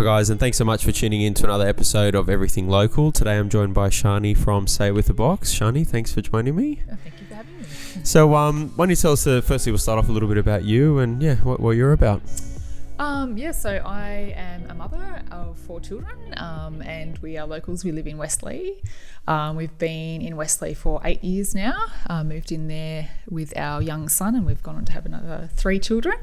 Hi guys, and thanks so much for tuning in to another episode of Everything Local. Today I'm joined by Shani from Say With A Box. Shani, thanks for joining me. Oh, thank you for having me. So why don't you tell us, firstly we'll start off a little bit about you and what you're about. So I am a mother of 4 children and we are locals. We live in Westlea. We've been in Westlea for 8 years now, moved in there with our young son, and we've gone on to have another 3 children.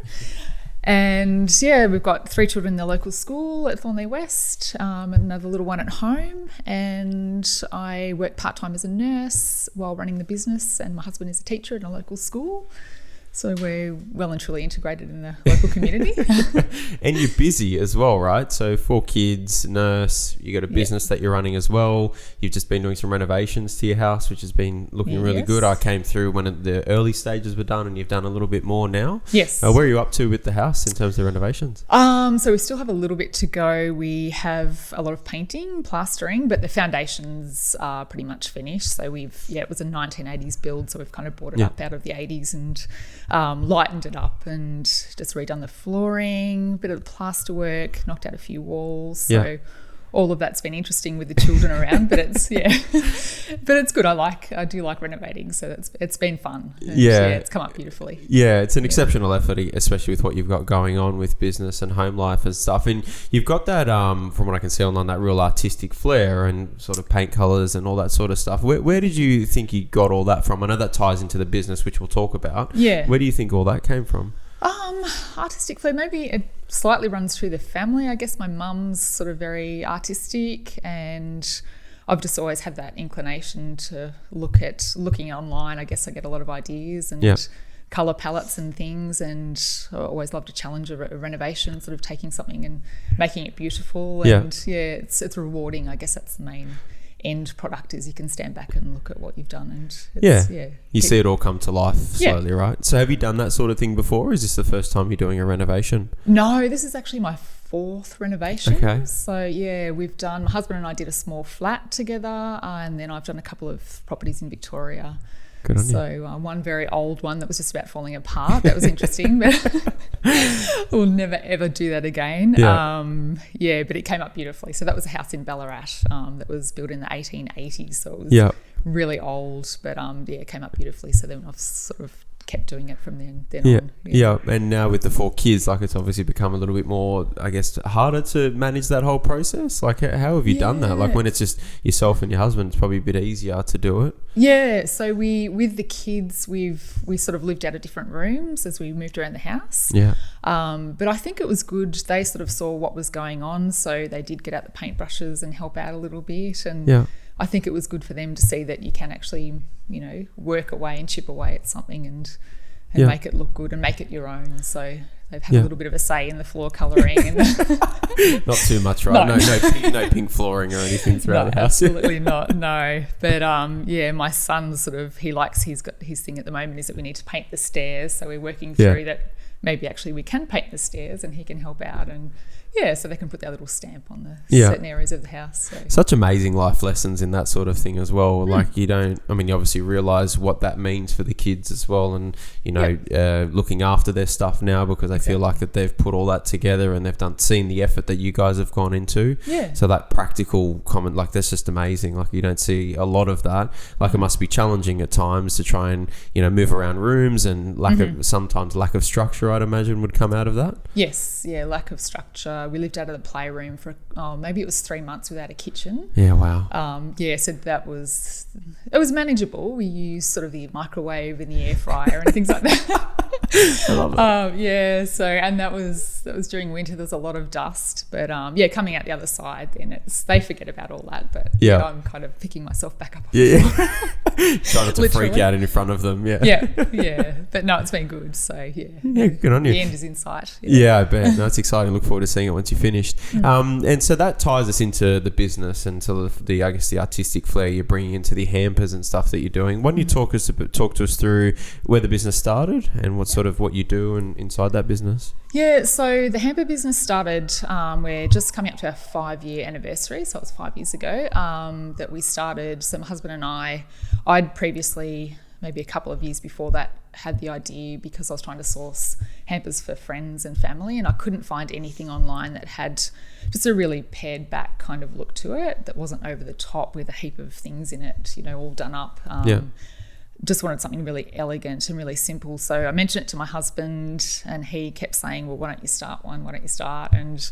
And we've got 3 children in the local school at Thornley West, and another little one at home. And I work part-time as a nurse while running the business, and my husband is a teacher in a local school. So we're well and truly integrated in the local community. And you're busy as well, right? So 4 kids, nurse, you got a business that you're running as well. You've just been doing some renovations to your house, which has been looking really good. I came through when the early stages were done, and you've done a little bit more now. Yes. Where are you up to with the house in terms of renovations? So we still have a little bit to go. We have a lot of painting, plastering, but the foundations are pretty much finished. So it was a 1980s build, so we've kind of brought it up out of the 80s and lightened it up and just redone the flooring, bit of the plaster work, knocked out a few walls. So all of that's been interesting with the children around, but it's good. I do like renovating, so it's been fun. And it's come up beautifully. Yeah, it's an exceptional effort, especially with what you've got going on with business and home life and stuff. And you've got that, from what I can see online, that real artistic flair and sort of paint colours and all that sort of stuff. Where did you think you got all that from? I know that ties into the business, which we'll talk about. Yeah. Where do you think all that came from? Artistic flair, maybe it slightly runs through the family. I guess my mum's sort of very artistic, and I've just always had that inclination to looking online. I guess I get a lot of ideas and colour palettes and things, and I always loved a challenge of a renovation, sort of taking something and making it beautiful. And it's rewarding. I guess that's the main end product, is you can stand back and look at what you've done, and you see it all come to life slowly, right? So have you done that sort of thing before, or is this the first time you're doing a renovation? No, this is actually my 4th renovation. Okay. So we've done, my husband and I did a small flat together, and then I've done a couple of properties in Victoria. Good on you. So one very old one that was just about falling apart. That was interesting, but we'll never ever do that again. But it came up beautifully. So that was a house in Ballarat that was built in the 1880s. So it was really old, but it came up beautifully. So then I've sort of kept doing it from then on. Yeah, and now with the 4 kids, like, it's obviously become a little bit more, I guess, harder to manage that whole process. Like, how have you done that? Like, when it's just yourself and your husband, it's probably a bit easier to do it. Yeah, so with the kids, we sort of lived out of different rooms as we moved around the house. Yeah. But I think it was good. They sort of saw what was going on, so they did get out the paintbrushes and help out a little bit. And I think it was good for them to see that you can actually, work away and chip away at something and make it look good and make it your own. So they've had a little bit of a say in the floor colouring. And not too much, right? No pink flooring or anything throughout the house. Absolutely not, no. But my son he's got his thing at the moment is that we need to paint the stairs. So we're working through that. Maybe actually we can paint the stairs and he can help out, and so they can put their little stamp on the certain areas of the house. So. Such amazing life lessons in that sort of thing as well. Like, you obviously realise what that means for the kids as well, and looking after their stuff now, because I feel like that they've put all that together and they've seen the effort that you guys have gone into. So that practical comment, like, that's just amazing. Like, you don't see a lot of that. Like, it must be challenging at times to try and move around rooms, and sometimes lack of structure, I'd imagine, would come out of that. Yes, lack of structure. We lived out of the playroom for maybe it was 3 months without a kitchen. Yeah, wow. So it was manageable. We used sort of the microwave and the air fryer and things like that. I love it. So, and that was during winter. There's a lot of dust, but coming out the other side, then they forget about all that. But I'm kind of picking myself back up. Trying not to freak out in front of them. But no, it's been good. So good on you. The end is in sight. I bet. No, it's exciting. Look forward to seeing it once you're finished. And so that ties us into the business and to the I guess the artistic flair you're bringing into the hampers and stuff that you're doing. Why don't you talk to us through where the business started and what you do inside that business? So the hamper business started, we're just coming up to our 5-year anniversary, so it was 5 years ago that we started. So my husband and I'd previously, maybe a couple of years before that, had the idea because I was trying to source hampers for friends and family, and I couldn't find anything online that had just a really pared back kind of look to it that wasn't over the top with a heap of things in it, you know, all done up. Just wanted something really elegant and really simple. So I mentioned it to my husband, and he kept saying, well, why don't you start one? Why don't you start? And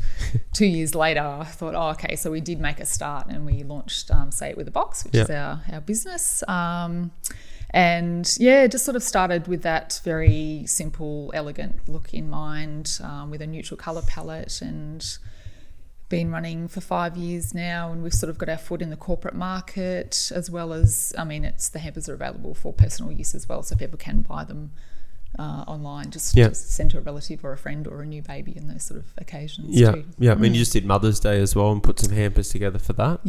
2 years later, I thought, oh, okay. So we did make a start, and we launched Say It With a Box, which is our business. And yeah, just sort of started with that very simple, elegant look in mind, with a neutral colour palette, and been running for 5 years now, and we've sort of got our foot in the corporate market, as well as, I mean, it's the hampers are available for personal use as well, so people can buy them online, just send to a relative or a friend or a new baby and those sort of occasions too. I mean, you just did Mother's Day as well and put some hampers together for that.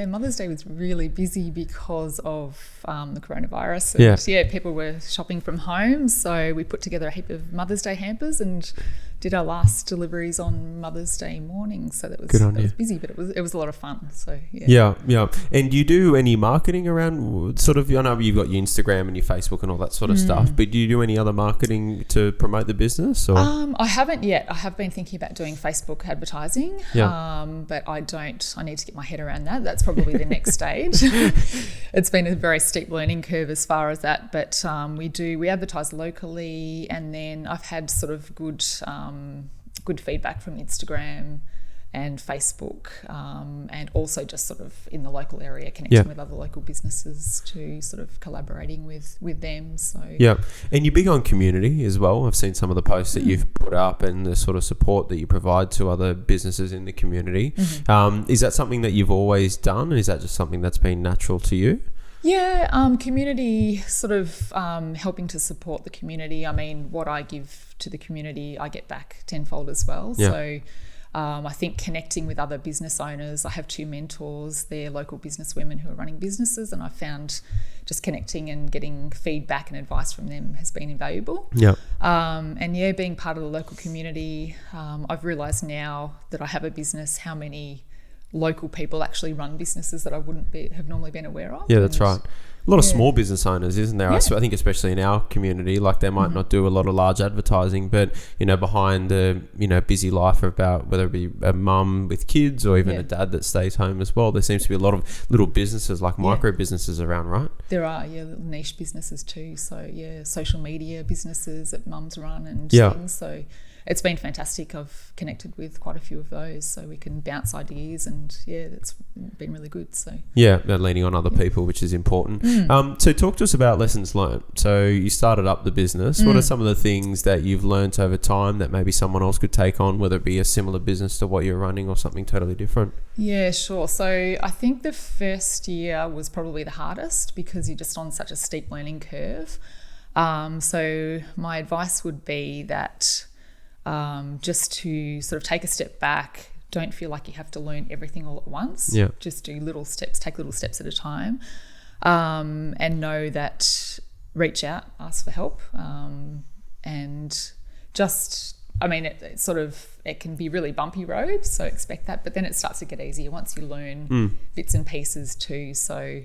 Mother's Day was really busy because of the coronavirus, and people were shopping from home, so we put together a heap of Mother's Day hampers and did our last deliveries on Mother's Day morning, so that was busy, but it was a lot of fun. So And do you do any marketing around sort of? I know you've got your Instagram and your Facebook and all that sort of stuff, but do you do any other marketing to promote the business? Or? I haven't yet. I have been thinking about doing Facebook advertising, but I don't. I need to get my head around that. That's probably the next stage. It's been a very steep learning curve as far as that, but we advertise locally, and then I've had sort of good feedback from Instagram and Facebook, and also just sort of in the local area, connecting with other local businesses to sort of collaborating with them. So and you're big on community as well. I've seen some of the posts that you've put up and the sort of support that you provide to other businesses in the community. Is that something that you've always done, and is that just something that's been natural to you? Community, sort of helping to support the community. I mean, what I give to the community, I get back tenfold as well. So I think connecting with other business owners, I have 2 mentors. They're local business women who are running businesses, and I found just connecting and getting feedback and advice from them has been invaluable. Being part of the local community, I've realised now that I have a business, how many local people actually run businesses that I wouldn't have normally been aware of. That's right. A lot of small business owners, isn't there? I think especially in our community, like they might not do a lot of large advertising, but, you know, behind the, you know, busy life about whether it be a mum with kids or even a dad that stays home as well, there seems to be a lot of little businesses, like micro businesses around, right? There are, little niche businesses too. So, social media businesses that mums run and things. So it's been fantastic. I've connected with quite a few of those, so we can bounce ideas, and it's been really good. So leaning on other people, which is important. So talk to us about lessons learned. So you started up the business. What are some of the things that you've learned over time that maybe someone else could take on, whether it be a similar business to what you're running or something totally different? Yeah, sure. So I think the first year was probably the hardest because you're just on such a steep learning curve. So my advice would be that just to sort of take a step back, don't feel like you have to learn everything all at once. Just do little steps, take little steps at a time, and know that reach out, ask for help, and just, I mean, it can be really bumpy road, so expect that, but then it starts to get easier once you learn bits and pieces too. So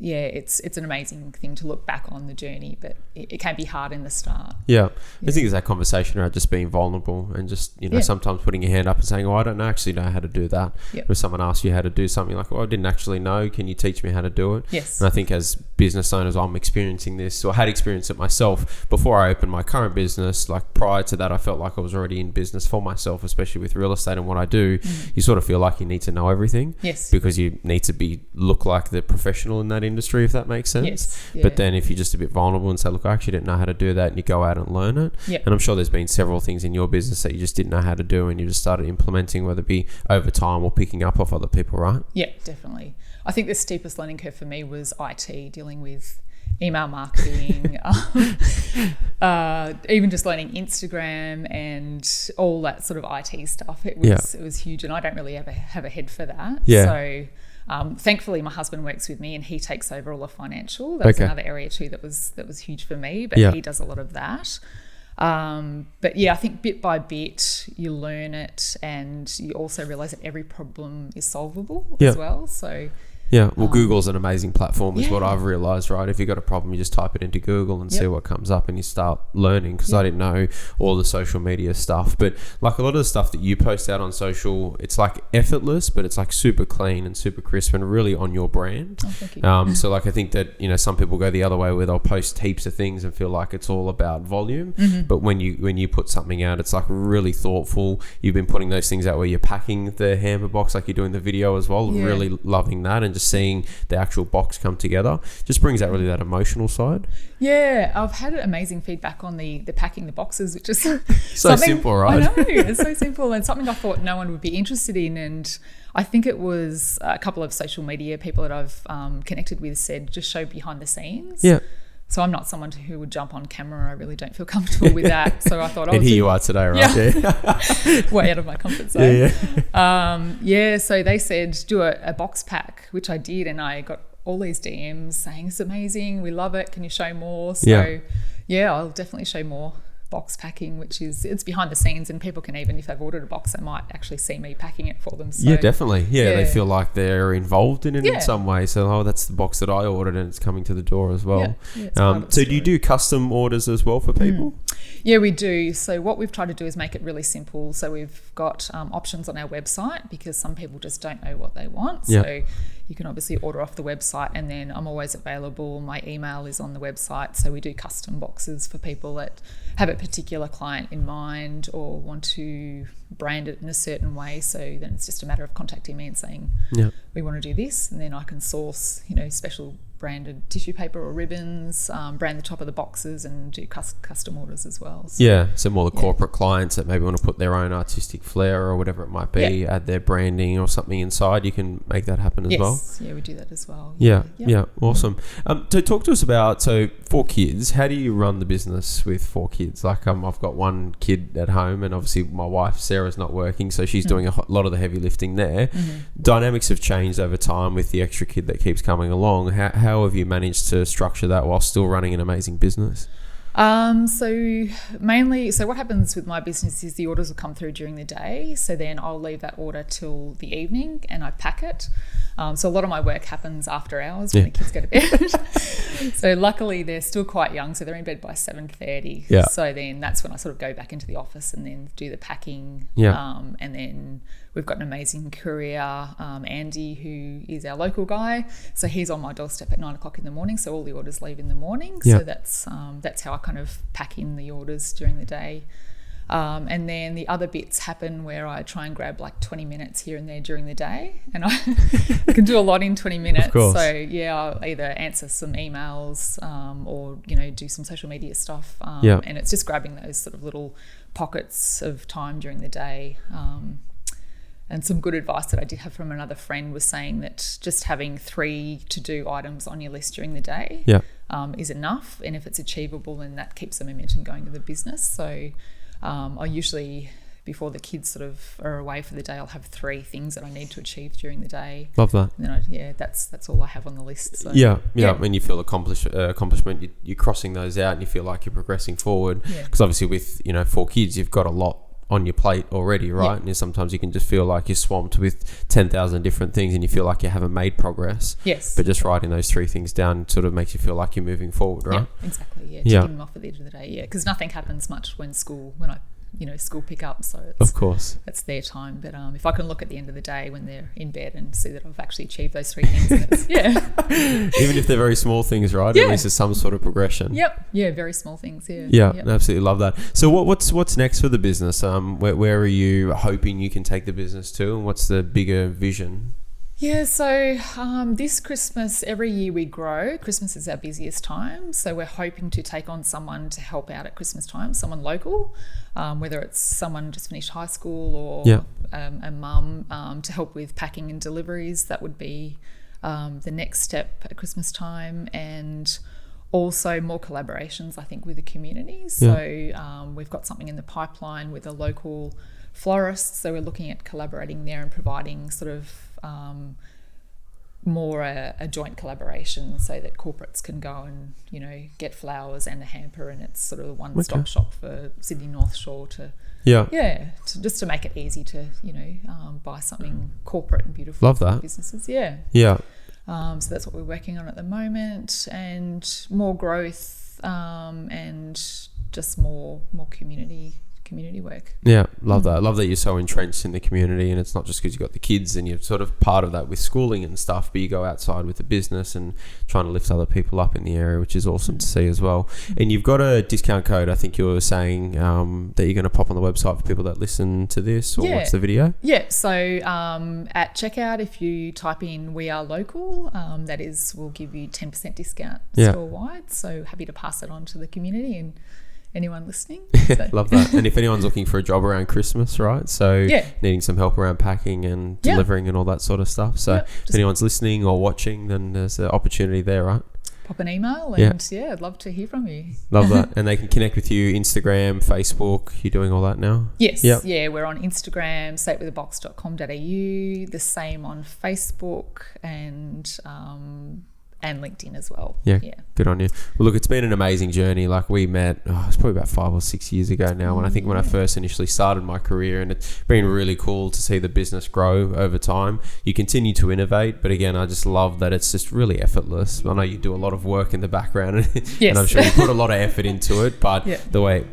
it's an amazing thing to look back on the journey, but it can be hard in the start. I think it's that conversation around just being vulnerable and just, sometimes putting your hand up and saying, I don't actually know how to do that. If someone asks you how to do something, like, I didn't actually know, can you teach me how to do it? And I think as business owners, I'm experiencing this, or had experienced it myself before I opened my current business. Like prior to that, I felt like I was already in business for myself, especially with real estate and what I do. You sort of feel like you need to know everything, because you need to look like the professional in that industry, if that makes sense. But then if you're just a bit vulnerable and say, look, I actually didn't know how to do that, and you go out and learn it, and I'm sure there's been several things in your business that you just didn't know how to do and you just started implementing, whether it be over time or picking up off other people, right? Definitely. I think the steepest learning curve for me was IT, dealing with email marketing, even just learning Instagram and all that sort of IT stuff. It was huge, and I don't really have a head for that. So thankfully my husband works with me and he takes over all the financial. That's another area too that was huge for me, but he does a lot of that. But I think bit by bit you learn it, and you also realize that every problem is solvable as well. So Yeah, well, Google's an amazing platform is what Yeah. I've realised, right? If you've got a problem, you just type it into Google and see Yep. what comes up and you start learning, because I didn't know all the social media stuff. But like a lot of the stuff that you post out on social, it's like effortless, but it's like super clean and super crisp and really on your brand. Oh, thank you. So like I think that, you know, some people go the other way where they'll post heaps of things and feel like it's all about volume. But when you put something out, it's like really thoughtful. You've been putting those things out where you're packing the hamper box, like you're doing the video as well. Yeah. Really loving that, and just seeing the actual box come together just brings out really that emotional side. Yeah, I've had amazing feedback on the packing the boxes, which is So simple, right? I know, it's so simple, and something I thought no one would be interested in. And I think it was a couple of social media people that I've connected with said just show behind the scenes. Yeah. So I'm not someone who would jump on camera. I really don't feel comfortable with that. So I thought, And here you are today, right? Yeah. Way out of my comfort zone. Yeah. So they said do a box pack, which I did, and I got all these DMs saying it's amazing, we love it, can you show more? So yeah, I'll definitely show more box packing, which is, it's behind the scenes, and people can, even if they've ordered a box, they might actually see me packing it for them. So, Yeah, definitely. Yeah, they feel like they're involved in it in Yeah. some way. So, oh, that's the box that I ordered and it's coming to the door as well. Yeah, it's part of the So do you story. do custom orders as well for people? Yeah, we do. So what we've tried to do is make it really simple. So we've got options on our website, because some people just don't know what they want. Yeah. So you can obviously order off the website, and then I'm always available. My email is on the website. So we do custom boxes for people that have a particular client in mind or want to brand it in a certain way. So then it's just a matter of contacting me and saying, we want to do this, and then I can source, special branded tissue paper or ribbons, brand the top of the boxes, and do custom orders as well. So, Yeah, so more the corporate clients that maybe want to put their own artistic flair or whatever it might be, add their branding or something inside, you can make that happen as well. Yeah, we do that as well. Yeah, awesome. So talk to us about, 4 kids, how do you run the business with 4 kids? Like I've got 1 kid at home, and obviously my wife Sarah's not working, so she's doing a lot of the heavy lifting there. Dynamics have changed over time with the extra kid that keeps coming along. How have you managed to structure that while still running an amazing business? So what happens with my business is the orders will come through during the day. So then I'll leave that order till the evening and I pack it. So a lot of my work happens after hours when the kids go to bed. So luckily they're still quite young, so they're in bed by 7:30. Yeah. So then that's when I sort of go back into the office and then do the packing. And then we've got an amazing courier, Andy, who is our local guy. So he's on my doorstep at 9 o'clock in the morning. So all the orders leave in the morning. So that's how I kind of pack in the orders during the day. And then the other bits happen where I try and grab like 20 minutes here and there during the day, and I can do a lot in 20 minutes. Of course. So I'll either answer some emails or do some social media stuff. And it's just grabbing those sort of little pockets of time during the day. And some good advice that I did have from another friend was saying that just having 3 to-do items on your list during the day is enough, and if it's achievable, then that keeps the momentum going to the business. So I usually, before the kids sort of are away for the day, I'll have 3 things that I need to achieve during the day. Love that. And then that's all I have on the list. So, When you feel accomplishment, you're crossing those out and you feel like you're progressing forward. Because obviously with 4 kids, you've got a lot on your plate already, right? And sometimes you can just feel like you're swamped with 10,000 different things and you feel like you haven't made progress. Yes. But just writing those 3 things down sort of makes you feel like you're moving forward, right? Yeah, exactly. Ticking them off at the end of the day. Because nothing happens much when I school pick up, so of course it's their time. But if I can look at the end of the day when they're in bed and see that I've actually achieved those 3 things, then it's, even if they're very small things, right? At least there's some sort of progression. Very small things. Absolutely love that. So what's next for the business? Where are you hoping you can take the business to, and what's the bigger vision? So this Christmas, every year we grow. Christmas is our busiest time, so we're hoping to take on someone to help out at Christmas time, someone local, whether it's someone just finished high school or a mum to help with packing and deliveries. That would be the next step at Christmas time, and also more collaborations, I think, with the community. So we've got something in the pipeline with a local florist, so we're looking at collaborating there and providing sort of more a joint collaboration, so that corporates can go and get flowers and a hamper, and it's sort of a one-stop shop for Sydney North Shore to just to make it easy to buy something corporate and beautiful. Love that. For businesses. So that's what we're working on at the moment, and more growth, and just more community work. Yeah, love that. Love that you're so entrenched in the community, and it's not just because you've got the kids and you're sort of part of that with schooling and stuff, but you go outside with the business and trying to lift other people up in the area, which is awesome to see as well. And you've got a discount code, I think you were saying, that you're going to pop on the website for people that listen to this or watch the video. Yeah, so at checkout, if you type in "We Are Local," that is, we'll give you 10% discount store-wide. So happy to pass it on to the community and anyone listening. So. Love that. And if anyone's looking for a job around Christmas, right? So needing some help around packing and delivering and all that sort of stuff. So if anyone's listening or watching, then there's an opportunity there, right? Pop an email and I'd love to hear from you. Love that. And they can connect with you, Instagram, Facebook. You're doing all that now? Yes. Yeah, we're on Instagram, satewithabox.com.au, the same on Facebook and LinkedIn as well. Yeah, good on you. Well, look, it's been an amazing journey. Like, we met, it's probably about 5 or 6 years ago now, when I first initially started my career, and it's been really cool to see the business grow over time. You continue to innovate, but again, I just love that it's just really effortless. I know you do a lot of work in the background, and I'm sure you put a lot of effort into it, but the way it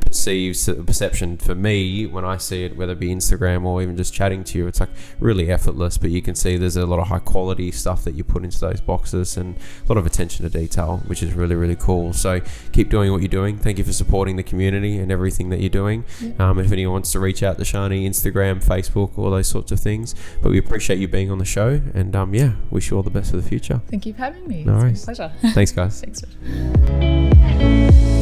perception for me, when I see it, whether it be Instagram or even just chatting to you, it's like really effortless, but you can see there's a lot of high quality stuff that you put into those boxes, and a lot of attention to detail, which is really, really cool. So keep doing what you're doing. Thank you for supporting the community and everything that you're doing. If anyone wants to reach out to Shani, Instagram, Facebook, all those sorts of things. But we appreciate you being on the show, and wish you all the best for the future. Thank you for having me. No worries. It's been a pleasure. Thanks, guys. Thanks, Josh.